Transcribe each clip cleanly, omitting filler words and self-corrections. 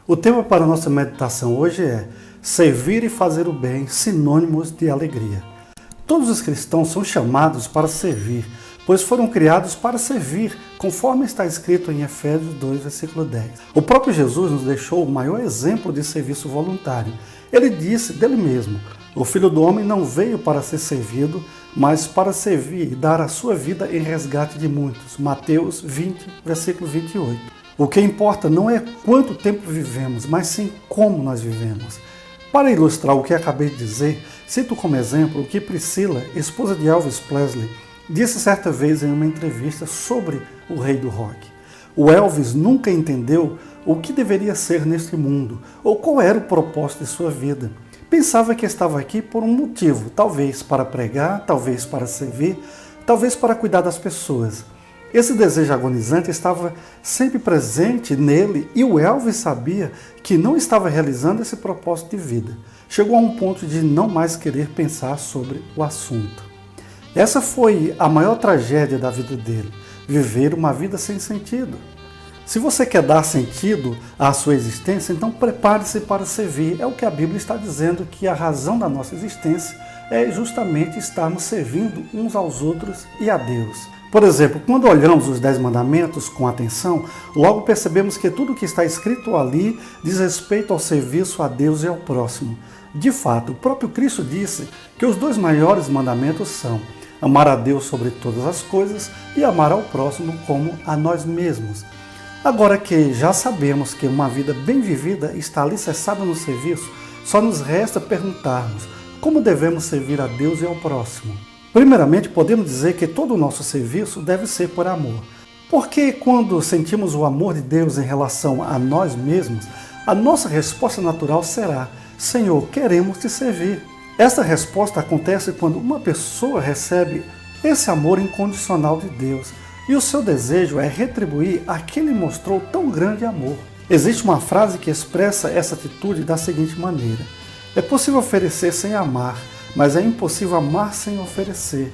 O tema para a nossa meditação hoje é servir e fazer o bem, sinônimos de alegria. Todos os cristãos são chamados para servir, pois foram criados para servir, conforme está escrito em Efésios 2, versículo 10. O próprio Jesus nos deixou o maior exemplo de serviço voluntário. Ele disse dele mesmo: o Filho do Homem não veio para ser servido, mas para servir e dar a sua vida em resgate de muitos. Mateus 20, versículo 28. O que importa não é quanto tempo vivemos, mas sim como nós vivemos. Para ilustrar o que acabei de dizer, cito como exemplo o que Priscila, esposa de Elvis Presley, disse certa vez em uma entrevista sobre o rei do rock. O Elvis nunca entendeu o que deveria ser neste mundo, ou qual era o propósito de sua vida. Pensava que estava aqui por um motivo, talvez para pregar, talvez para servir, talvez para cuidar das pessoas. Esse desejo agonizante estava sempre presente nele e o Elvis sabia que não estava realizando esse propósito de vida. Chegou a um ponto de não mais querer pensar sobre o assunto. Essa foi a maior tragédia da vida dele, viver uma vida sem sentido. Se você quer dar sentido à sua existência, então prepare-se para servir. É o que a Bíblia está dizendo, que a razão da nossa existência é justamente estarmos servindo uns aos outros e a Deus. Por exemplo, quando olhamos os 10 mandamentos com atenção, logo percebemos que tudo que está escrito ali diz respeito ao serviço a Deus e ao próximo. De fato, o próprio Cristo disse que os 2 maiores mandamentos são amar a Deus sobre todas as coisas e amar ao próximo como a nós mesmos. Agora que já sabemos que uma vida bem vivida está alicerçada no serviço, só nos resta perguntarmos como devemos servir a Deus e ao próximo. Primeiramente, podemos dizer que todo o nosso serviço deve ser por amor. Porque quando sentimos o amor de Deus em relação a nós mesmos, a nossa resposta natural será: Senhor, queremos te servir. Essa resposta acontece quando uma pessoa recebe esse amor incondicional de Deus e o seu desejo é retribuir a quem lhe mostrou tão grande amor. Existe uma frase que expressa essa atitude da seguinte maneira: é possível oferecer sem amar, mas é impossível amar sem oferecer.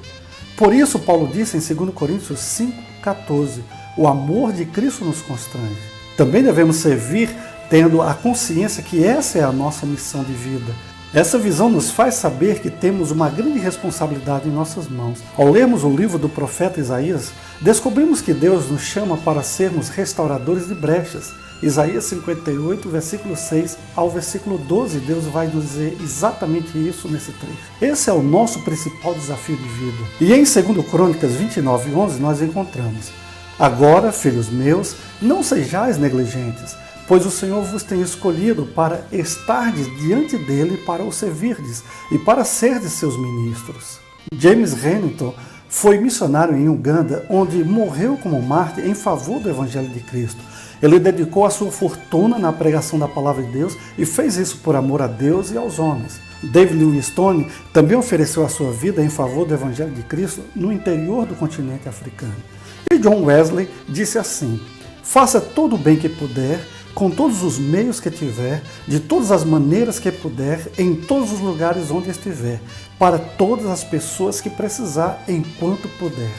Por isso, Paulo disse em 2 Coríntios 5,14, o amor de Cristo nos constrange. Também devemos servir tendo a consciência que essa é a nossa missão de vida. Essa visão nos faz saber que temos uma grande responsabilidade em nossas mãos. Ao lermos o livro do profeta Isaías, descobrimos que Deus nos chama para sermos restauradores de brechas. Isaías 58, versículo 6 ao versículo 12, Deus vai nos dizer exatamente isso nesse trecho. Esse é o nosso principal desafio de vida. E em 2 Crônicas 29, 11, nós encontramos: agora, filhos meus, não sejais negligentes, pois o Senhor vos tem escolhido para estardes diante dele, para o servirdes e para serdes seus ministros. James Hamilton foi missionário em Uganda, onde morreu como mártir em favor do Evangelho de Cristo. Ele dedicou a sua fortuna na pregação da palavra de Deus e fez isso por amor a Deus e aos homens. David Livingstone também ofereceu a sua vida em favor do Evangelho de Cristo no interior do continente africano. E John Wesley disse assim: faça todo o bem que puder, com todos os meios que tiver, de todas as maneiras que puder, em todos os lugares onde estiver, para todas as pessoas que precisar, enquanto puder.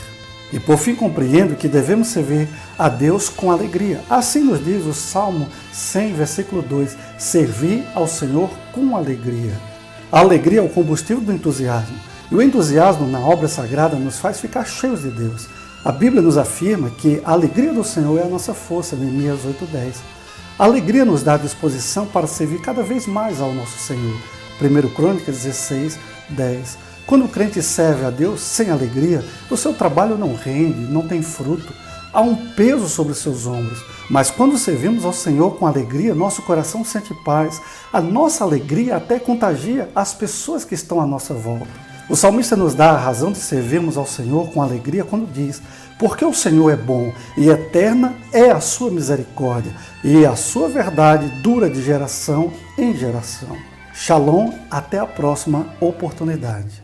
E por fim compreendo que devemos servir a Deus com alegria. Assim nos diz o Salmo 100, versículo 2, servir ao Senhor com alegria. A alegria é o combustível do entusiasmo. E o entusiasmo na obra sagrada nos faz ficar cheios de Deus. A Bíblia nos afirma que a alegria do Senhor é a nossa força, Neemias 8:10. A alegria nos dá disposição para servir cada vez mais ao nosso Senhor. 1 Crônicas 16, 10. Quando o crente serve a Deus sem alegria, o seu trabalho não rende, não tem fruto. Há um peso sobre os seus ombros. Mas quando servimos ao Senhor com alegria, nosso coração sente paz. A nossa alegria até contagia as pessoas que estão à nossa volta. O salmista nos dá a razão de servirmos ao Senhor com alegria quando diz: porque o Senhor é bom e eterna é a sua misericórdia, e a sua verdade dura de geração em geração. Shalom, até a próxima oportunidade.